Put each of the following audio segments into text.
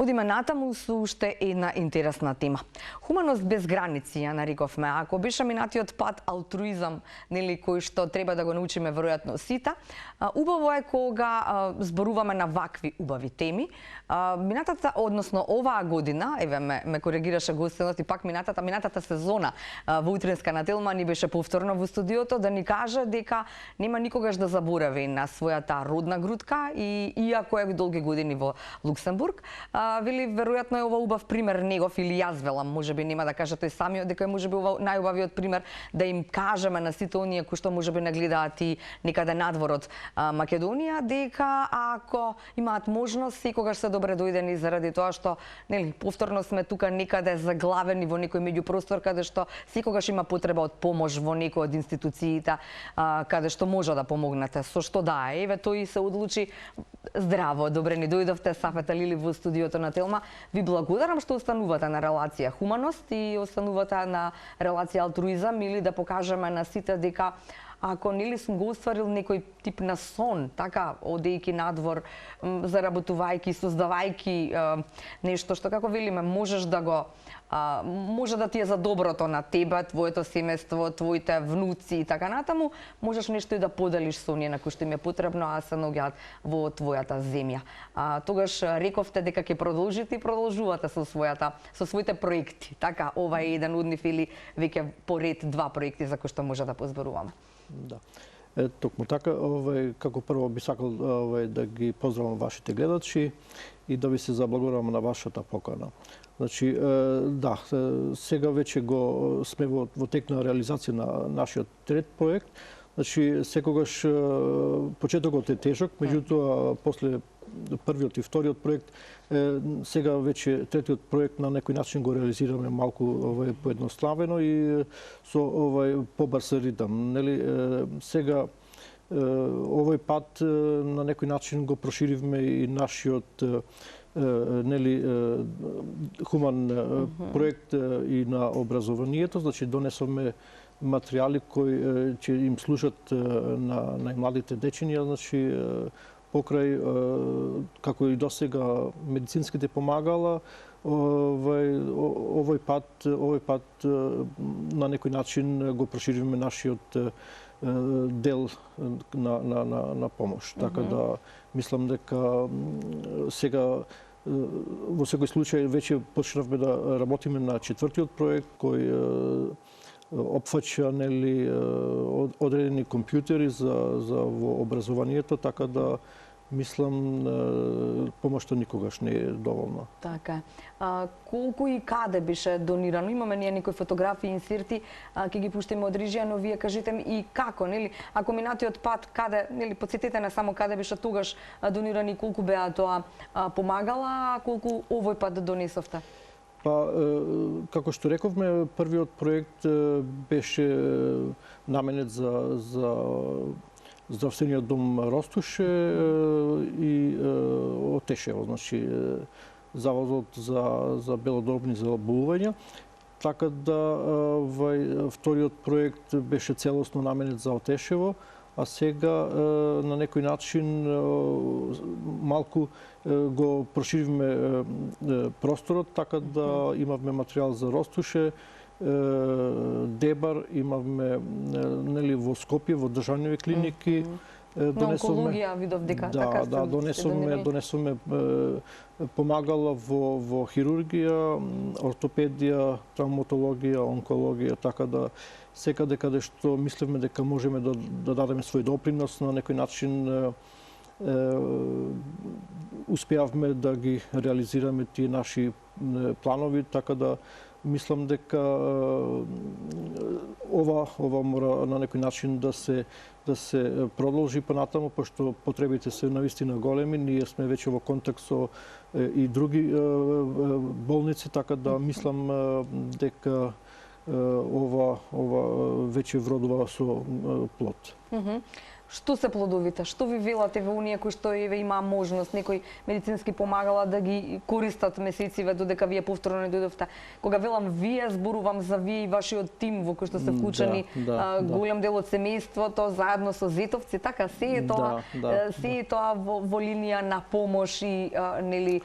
Одиме натаму со уште една интересна тема. Хуманост без граници ја нарековме. Ако беше минатиот пат алтруизам, нели, кој што треба да го научиме веројатно сите, убаво е кога зборуваме на вакви убави теми. Минатата, односно оваа година, еве ме коригираше гостинот и пак минатата сезона во утринска на Телма ни беше повторно во студиото да ни каже дека нема никогаш да заборави на својата родна грудка и иако е долги години во Луксембург, вели веројатно е ова убав пример негов, или јас велам, можеби нема да каже тој самиот дека е можеби ова најубавиот пример да им кажеме на сите оние кои што можеби не гледаат и некаде надвор од Македонија, дека ако имаат можност секогаш се добре дојдени, заради тоа што нели повторно сме тука некаде заглавени во некој меѓупростор каде што секогаш има потреба од помош во некој од институциите каде што може да помогнете со што да е. Еве тој се одлучи. Здраво, добре ни дојдовте, Сафет Алили, во студиото на Телма. Ви благодарам што останувате на релација хуманост и останувате на релација алтруизам, или да покажеме на сите дека ако нели сум го остварил некој тип на сон, така, одејќи надвор, заработувајќи, создавајќи нешто што, како велиме, можеш да го може да ти е за доброто на тебе, твоето семејство, твоите внуци и така натаму, можеш нешто и да поделиш со оние на кои што им е потребно, а се наоѓаат во твојата земја. Тогаш рековте дека ќе продолжите и продолжувате со своите проекти. Така, ова е еден од нив или веќе поред два проекти за кои што може да позборуваме. Да. Токму така, како прво би сакал да ги поздравам вашите гледачи и да ви се заблагодарам на вашата покана. Значи, да, сега веќе сме во тек на реализација на нашиот трет проект. Значи, секогаш почетокот е тежок, меѓутоа после првиот и вториот проект, сега веќе третиот проект на некој начин го реализираме малку поедноставено и со побрз ритм. Нели, сега овој пат на некој начин го проширивме и нашиот нели хуман проект и на образованието, значи донесовме материјали кои ќе им служат на најмладите дечиња, значи покрај како и досега медицинските помагала, овој пат на некој начин го проширивме нашиот дел на помош. Така да мислам дека сега во секој случај веќе почнавме да работиме на четвртиот проект кој опфаќа нели одредени компјутери за во образованието, така да мислам помошта никогаш не е доволна. Така. Колку и каде беше донирано? Имаме ние некои фотографии, инсерти, ќе ги пуштиме од режија, но вие кажете ми и како, нели? Ако минатиот пат каде, нели, потсетете на само каде беше тогаш донирани, колку беа тоа помагала, а колку овој пат донесовте? Па, како што рековме, првиот проект беше наменет за здравствениот дом Ростуше и Отешево, значи заводот за белодробни заболувања. Така да вториот проект беше целосно наменет за Отешево, а сега на некој начин малку го проширивме просторот, така да имавме материјал за Ростуше, Дебар, имавме нели во Скопје, во државни клиники. На онкологија видов дека така се. Да, донесовме помагала во хирургија, ортопедија, травматологија, онкологија, така да секаде каде што мислевме дека можеме да дадеме свој допринос, на некој начин успеавме да ги реализираме тие наши планови, така да мислам дека ова мора на некој начин да се продолжи понатаму, пошто потребите се навистина големи. Ние сме веќе во контакт со и други болници, така да мислам дека ова веќе вродува со плод. Што се плодовите? Што ви велате во оние кои што еве има можност некои медицински помагала да ги користат месециве додека вие повторно не дојдовте? Кога велам вие, зборувам за вие и вашиот тим во кој што се вклучени голем дел од семејството заедно со зетовци, така се е тоа, се е тоа во линија на помош и нели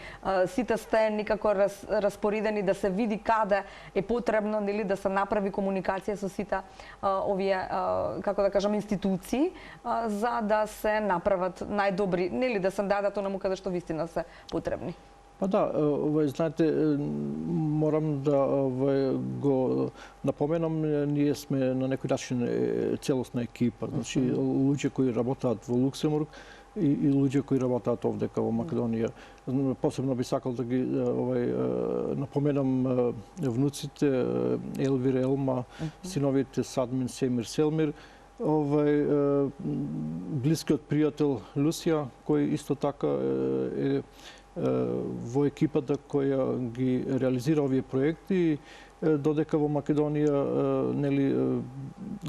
сите сте некако распоредени да се види каде е потребно нели да се направи комуникација со сите овие како да кажам институции за да се направат најдобри, нели да се дадат онаму каде што вистина се потребни. Па да, знаете, морам да го напоменам, ние сме на некој начин целосна екипа, значи луѓе кои работат во Луксембург и луѓе кои работат овдека во Македонија. Посебно би сакал да ги напоменам внуците Елвир, Елма, синовите Садмин, Семир, Селмир, блискиот пријател Лусија, кој исто така е во екипата која ги реализира овие проекти, додека во Македонија нели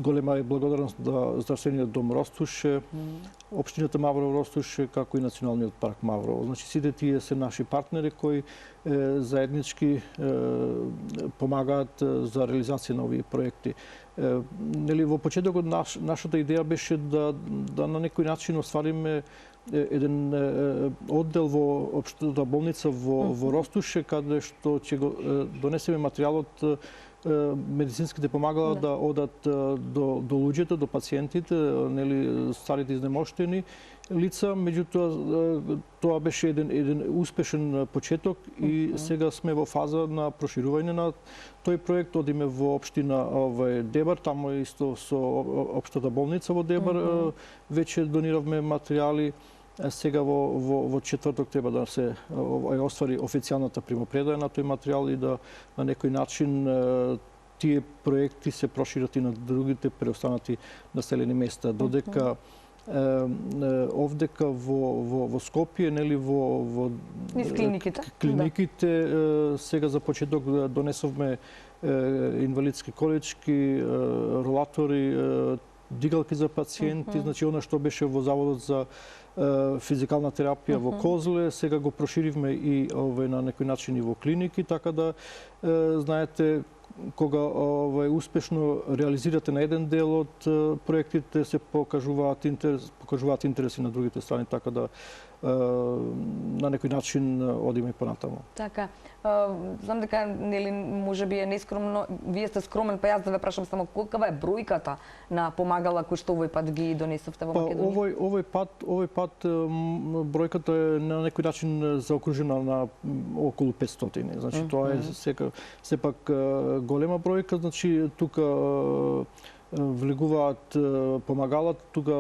голема е благодарност да здравствениот дом Ростуше, општината Маврово Ростуше, како и националниот парк Маврово. Значи сите тие се наши партнери кои заеднички помагаат за реализација на овие проекти. Нели во почетокот нашата идеја беше да на некој начин оствариме еден оддел во општината болница во Ростуше, каде што ќе го донесеме материјалот медицинските помагала да одат до луѓето, до пациентите, нели старите изнемоштени лица, меѓутоа тоа беше еден успешен почеток и сега сме во фаза на проширување на тој проект. Одиме во општина Дебар, таму исто со општата болница во Дебар веќе дониравме материјали. Сега во четврток треба да се оствари официјалната примопредаја на тој материјал и да на некој начин тие проекти се прошират и на другите преостанати населени места. Додека овдека во Скопје, нели во клиниките сега за почеток донесовме инвалидски колички, ролатори, дигалки за пациенти, значи она што беше во заводот за физикална терапија во Козле, сега го проширивме и на некој начин и во клиники, така да знаете кога успешно реализирате на еден дел од проектите се покажуваат интереси на другите страни, така да на некој начин одиме понатаму. Така, знам дека нели можеби е нескромно, вие сте скромен, па јас да ве прашам само колкава е бројката на помагала кои што овој пат ги донесовте во Македонија? Овој пат бројката е на некој начин заокружена на околу 500. Значи тоа е сепак голема бројка, значи тука влегуваат помагалат, тука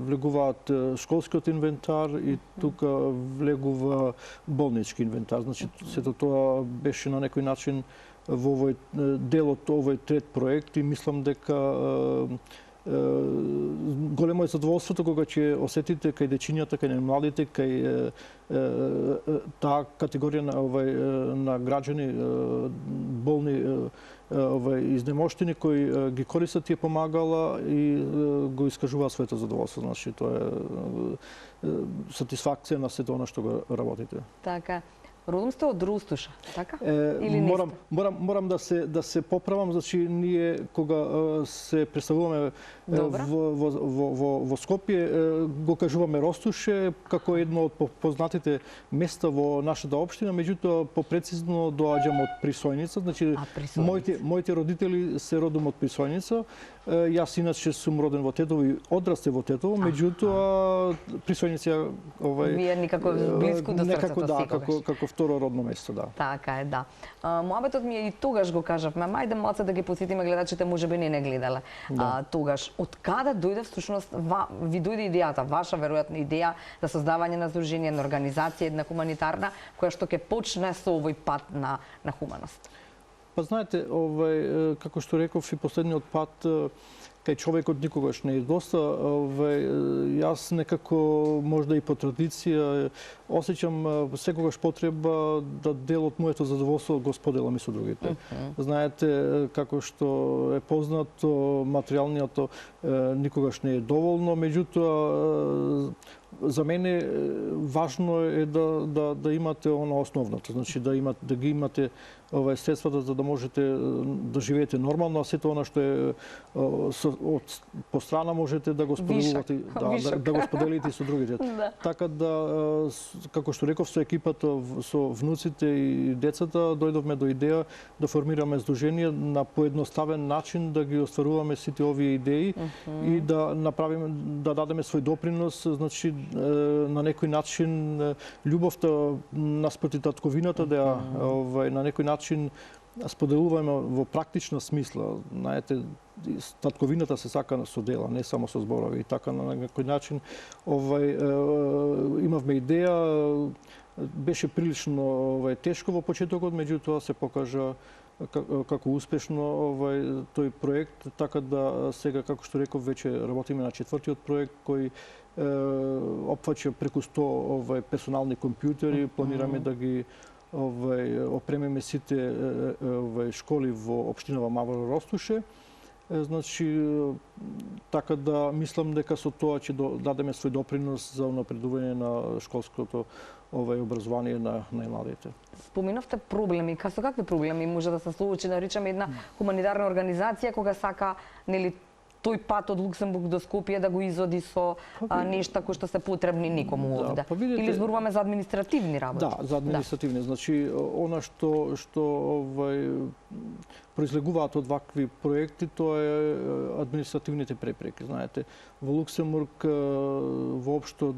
влегуваат школскиот инвентар и тука влегува болнички инвентар. Значи сето тоа беше на некој начин во овој дел од овој трет проект и мислам дека големо е задоволството кога ќе осетите кај дечињата, кај младите, кај таа категорија на граѓани болни изнемоштени кои ги користат тие помагала и го искажуваат своето задоволство. Значи тоа е сатисфакција на сето она што го работите. Така. Родом сте од Ростуша, така? Или не сте? Морам да се поправам, значи ние кога се представуваме во Скопје го кажуваме Ростуше како едно од познатите места во нашата општина, меѓутоа попрецизно доаѓам од Присојница, значи моите родители се родом од Присојница. Јас иначе сум роден во Тетово и одрастев во Тетово, меѓутоа Присојница вие никако блиску до срцето секогаш. Како второ родно место, да. Така е, да. Муабетот ми е и тогаш го кажавме, мајде малце да ги потсетиме гледачите, можеби не гледале. Тогаш, од каде дојде всушност ви дојде идејата, ваша веројатно идеја за создавање на здружение, на организација една хуманитарна која што ќе почне со овој пат на хуманост? Па знаете, како што реков и последниот пат, кај човекот никогаш не е доста. Јас некако, можда и по традиција, осеќам секогаш потреба да дел од моето задоволство го споделам и со другите. Знаете, како што е познато, материјалниот никогаш не е доволно, меѓутоа за мене важно е да имате она основното, значи да ги имате средствата за да можете да живеете нормално, а сето она што е по страна можете да го споделувате, да го споделите со другите. Така да, како што реков, со екипата, со внуците и децата, дојдовме до идеја да формираме здружение на поедноставен начин да ги остваруваме сите овие идеи и да направиме, да дадеме свој допринос, значи на некој начин љубовта наспроти татковината да на некој начин споделуваме во практична смисла. Знаете, татковината се сака со дела, не само со зборови. И така на некој начин имавме идеја, беше прилично тешко во почетокот, меѓутоа се покажа како успешно тој проект, така да сега, како што реков, веќе работиме на 4-тиот проект кој опфаќа преку 100 персонални компјутери, планираме да ги опремиме сите школи во општинава Мавро Ростуше. Значи, така да мислам дека со тоа ќе дадеме свој допринос за унапредување на школското образование на младите. Споменавте проблеми. Со какви проблеми може да се соочи, наричаме една хуманитарна организација кога сака, нели, тој пат од Луксембург до Скопје да го изоди со нешта кои што се потребни никому овде? Или зборуваме за административни работи? Да, за административни. Значи, она што произлегуваат од вакви проекти, тоа е административните препреки. Знаете, во Луксембург воопшто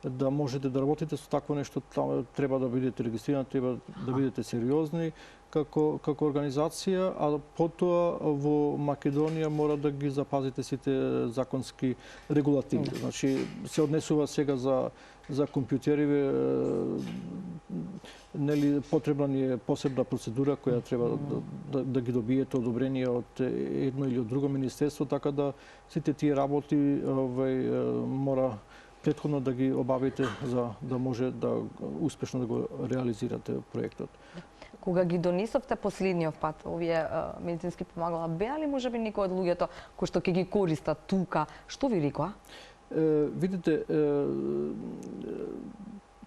да можете да работите со такво нешто, треба да бидете регистрирани, треба да бидете сериозни како организација, а потоа во Македонија мора да ги запазите сите законски регулативи. Значи, се однесува сега за компјутериве, нели потребна ни е посебна процедура која треба да ги добиете одобрение од едно или од друго министерство, така да сите тие работи мора претходно да ги обавите за да може да успешно да го реализирате проектот. Кога ги донесовте последниот пат овие медицински помагала, беа ли можеби некои од луѓето кои што ќе ги користат тука, што ви рекоа? Видите,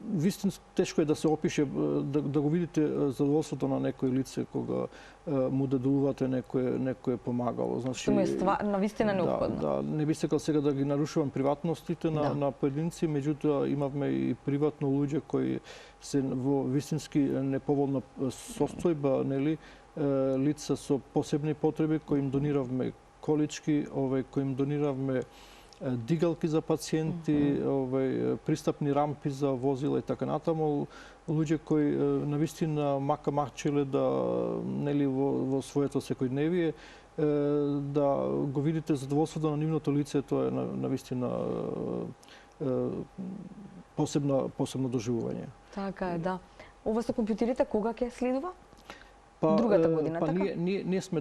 вистински тешко е да се опише, да го видите задоволството на некој лице кога му дадувате некое помагало. Значи, што му е навистина неопходно. Да, не би сакал сега да ги нарушувам приватностите на поединци, меѓутоа имавме и приватно луѓе кои се во вистински неповолна состојба, нели, лица со посебни потреби кои им дониравме колички, кои им дониравме дигалки за пациенти, пристапни рампи за возила и така натаму, луѓе кои навистина мачеле да, нели, во своето секојдневие, да го видите задоволството на нивното лице, тоа е навистина посебно доживување. Така е, да. Ова со компјутерите кога ќе следува? Другата година, така? Ние сме,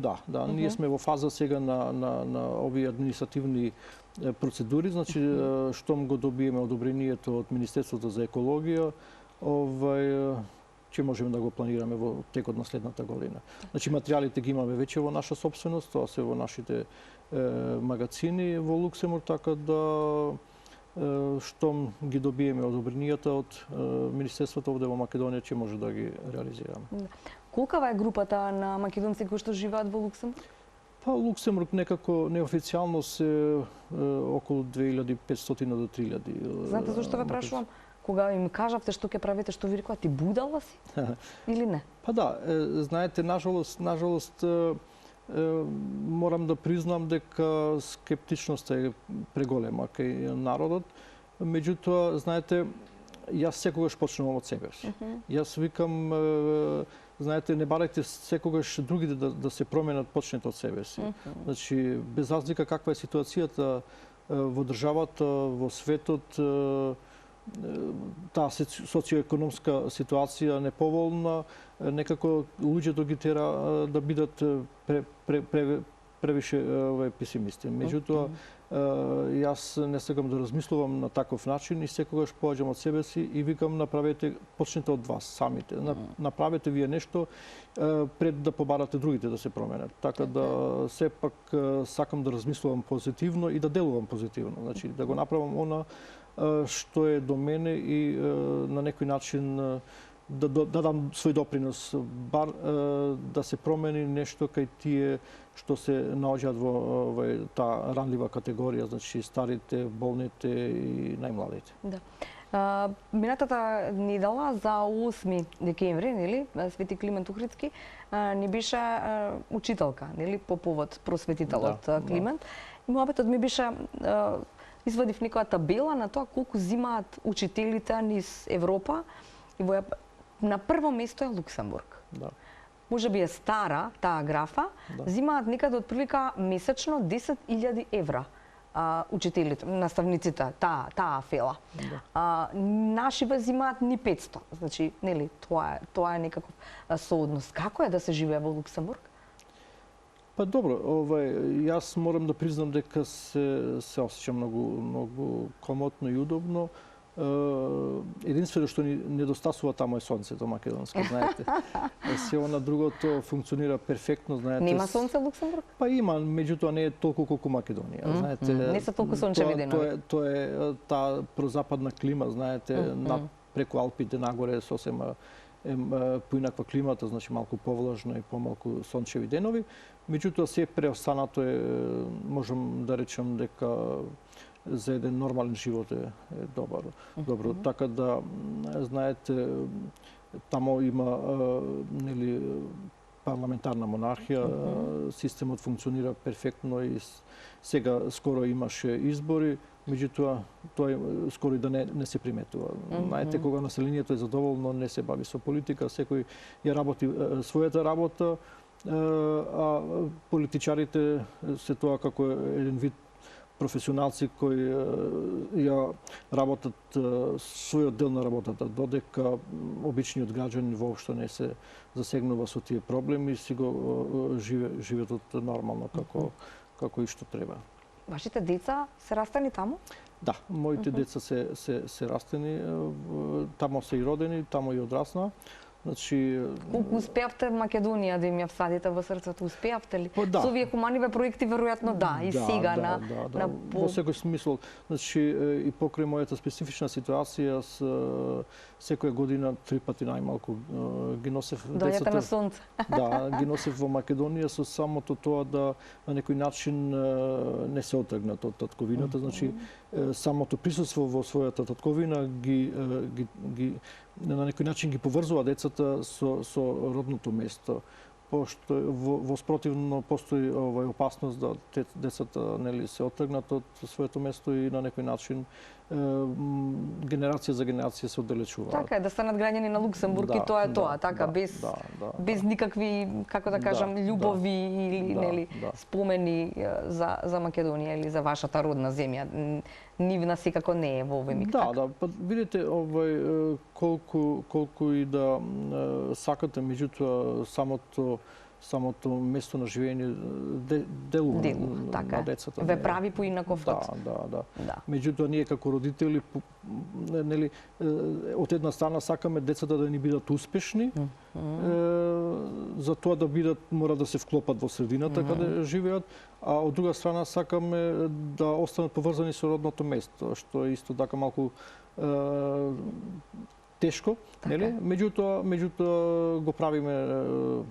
ние сме во фаза сега на овие административни процедури, значи штом го добиеме одобрението од Министерството за екологија, ќе можеме да го планираме во текот на следната година. Значи материјалите ги имаме веќе во наша собственост, тоа се во нашите магазини во Луксембург, така да штом ги добиеме одобренијата од Министерството овде во Македонија, ќе може да ги реализираме. Колкава е групата на македонци кои што живеат во Луксембург? Па Луксембург некако неофицијално се околу 2500 до 3000. Знаете зашто ве прашувам? Кога им кажавте што ќе правите, што ви рекоа, ти будала си? Или не? Па да, знаете, нажалост морам да признам дека скептичноста е преголема кај народот. Меѓутоа, знаете, јас секогаш почнувам од себе си. Јас викам, знаете, не барајте секогаш другите да се променат, почнете од себе си. Значи, без разлика каква е ситуацијата во државата, во светот, таа социоекономска ситуација неповолна, некако луѓето ги тера да бидат превише песимисти. Меѓутоа, јас не сакам да размислувам на таков начин и секогаш поаѓам од себе си и викам почнете од вас самите. Направете вие нешто пред да побарате другите да се променат. Така да сепак сакам да размислувам позитивно и да делувам позитивно. Значи да го направам она што е до мене и на некој начин да дадам свој допринос, бар да се промени нешто кај тие што се наоѓаат во таа ранлива категорија, значи старите, болните и најмладите. Да. Минатата недела за 8 декември, нели, Свети Климент Охридски ни беше учителка, нели, по повод просветителот Климент. И мојот ми беше извадив некоја табела на тоа колку земаат учителите низ Европа и на прво место е Луксембург. Да. Може би е стара таа графа, земаат некаде отприлика месечно 10.000 евра учителите, наставниците, таа фела. Да. Нашиве земаат ни 500. Значи, нели, тоа е некаков сооднос. Како е да се живее во Луксембург? Па добро, јас морам да признам дека се осеќам многу комотно и удобно. Единствено што ни недостасува тамо е сонцето македонско, знаете. Се она другото функционира перфектно, знаете. Нема сонце во Луксембург? Па има, меѓутоа не е толку колку Македонија, знаете. Не се толку сончеви денови. Тоа е таа прозападна клима, знаете, преку Алпите нагоре сосема поинаква климата, значи малку повлажна и помалку сончеви денови. Меѓутоа се преостанато е, можам да речам дека за еден нормален живот е добро. Така да, знаете, тамо има нели парламентарна монархија, системот функционира перфектно и сега скоро имаше избори, меѓутоа тоа скоро и да не се приметува. Знаете, кога населението е задоволно, не се бави со политика, секој ја работи својата работа, а политичарите се тоа како еден вид професионалци кои ја работат својот дел на работата, додека обичниот граѓанин воопшто не се засегнува со тие проблеми и си го живеат нормално како и што треба. Вашите деца се растени таму? Да, моите деца се растени, тамо се и родени, тамо и одраснаа. Значи, колку успеавте Македонија да им ја всадите во срцето? Успеавте ли? Да. Со овие хуманиве проекти веројатно и сега на во секој смисол. Значи и покрај мојата специфична ситуација секоја година 3 пати најмалку ги носев децата. Дојдете на сонце. Да, ги носев во Македонија со самото тоа да на некој начин не се отргнат од татковината, значи самото присуство во својата татковина ги на некој начин ги поврзува децата со родното место, пошто во спротивно постои опасност да децата нели се отргнат од своето место и на некој начин генерација за генерација се оддалечуваат. Така е, да станат граѓани на Луксембург и тоа е тоа, така без никакви, како да кажам, љубови или нели спомени за Македонија или за вашата родна земја. Нивна секако не е во овој миг. Да, па видите, колку и да сакате, меѓутоа самото место на живење делува на децата. Ве прави поинаков ход. Да. Меѓутоа ние како родители нели од една страна сакаме децата да ни бидат успешни, за тоа да мора да се вклопат во средината каде живеат, а од друга страна сакаме да останат поврзани со родното место, што е исто така малку тешко, нели? Меѓутоа го правиме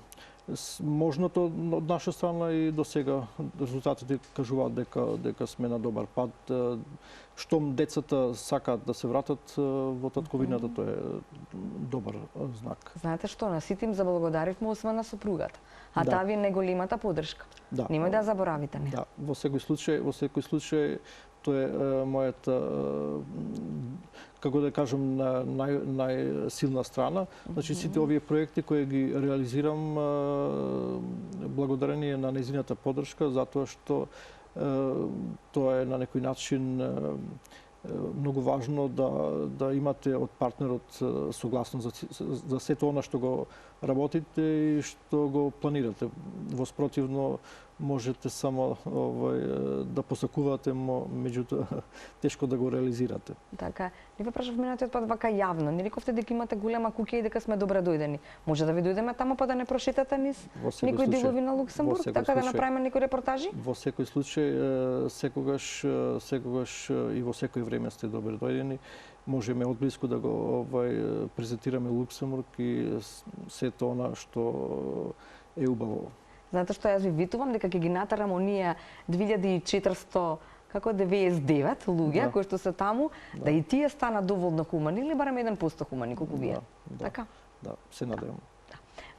можното од наша страна и до сега резултатите кажуваат дека сме на добар пат. Штом децата сакаат да се вратат во татковината, тоа е добар знак. Знаете што, на сите им заблагодаривме освен на сопругата, а таа ви е најголемата поддршка. Немој да заборавите не. Да, во секој случај тоа е мојата, како да кажам, најсилна страна. Значи, сите овие проекти кои ги реализирам благодарение на нејзината поддршка, затоа што тоа е на некој начин многу важно да имате од партнерот согласност за сето она што го работите и што го планирате. Во спротивно можете само да посакувате, меѓутоа тешко да го реализирате. Така, ни ве прашав минатиот пат вака јавно, ни рековте дека имате голема куќа и дека сме добре дојдени. Може да ви дојдеме таму па да не прошетате низ некои делови на Луксембург, така да направиме некои репортажи? Во секој случај, секогаш и во секој време сте добре дојдени. Можеме одблиску да го презентираме Луксембург и сето она што е убаво. Знаете што јас ви витувам дека ќе ги натарам оние 2400 како 99 луѓе кои што се таму, да и тие станат доволно хумани или барем 1% хумани колку вие. Така? Да, се надевам.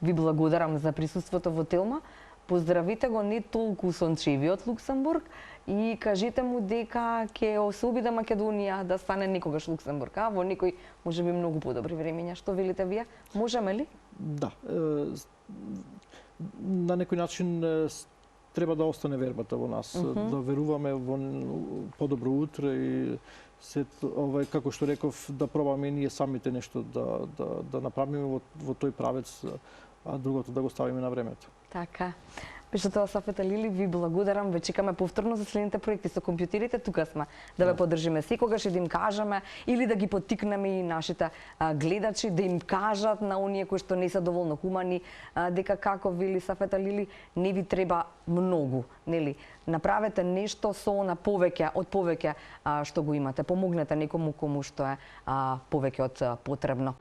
Ви благодарам за присуството во Телма. Поздравите го не толку сончевиот Луксембург и кажете му дека ќе се обиде Македонија да стане некогаш Луксембург, а во некои можеби многу подобри времења. Што велите вие? Можеме ли? Да. На некој начин треба да остане вербата во нас, да веруваме во подобро утре и како што реков, да пробаме ние самите нешто да направиме во тој правец, а другото да го ставиме на времето. Така. Беше тоа Сафета Лили, ви благодарам, ве чекаме повторно за следните проекти со компјутерите, тука сме да ве поддржиме секогаш и да им кажеме или да ги поттикнеме и нашите гледачи да им кажат на оние кои што не се доволно хумани дека како вели Сафета Лили не ви треба многу, нели? Направете нешто со она повеќе од повеќе што го имате, помогнете некому кому што е повеќе од потребно.